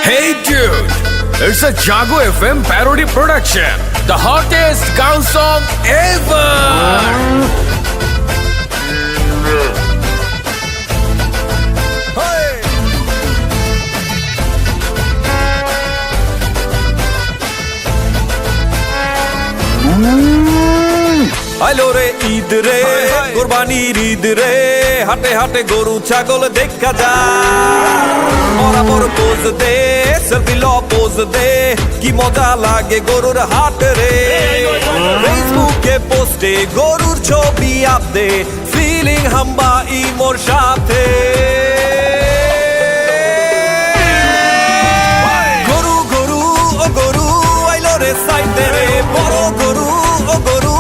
Hey dude, it's a Jago FM parody production. The hottest girl song ever. আইলো রে ঈদ রে কোরবানির ঈদ রে হাটে হাটে গরু ছাগল দেখা যায় বরাবর পোজ দে সেলফি ল পোজ দে কি মজা লাগে গরুর হাট রে ফেসবুকে পোস্টে গরুর ছবি আপদে ফিলিং হাম্বা ইমোর সাথে গরু গরু ও গরু আইলো রে সাইতে রে বড় গরু ও গরু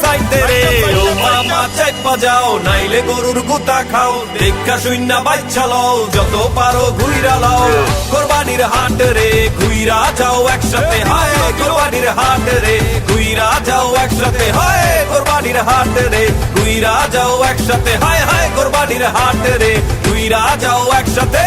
সাইতে রে ও মামা চাইপা যাও নাইলে গরুর গুতা খাও দেখা শুইনা বাচ্চা লও যত পারো ঘুইরা লাও কোরবানির হাট রে ঘুইরা যাও একসাথে হায় কোরবানির হাট রে ঘুইরা যাও একসাথে হায় কোরবানির হাট রে ঘুইরা যাও একসাথে হায় হায় কোরবানির হাট রে ঘুইরা যাও একসাথে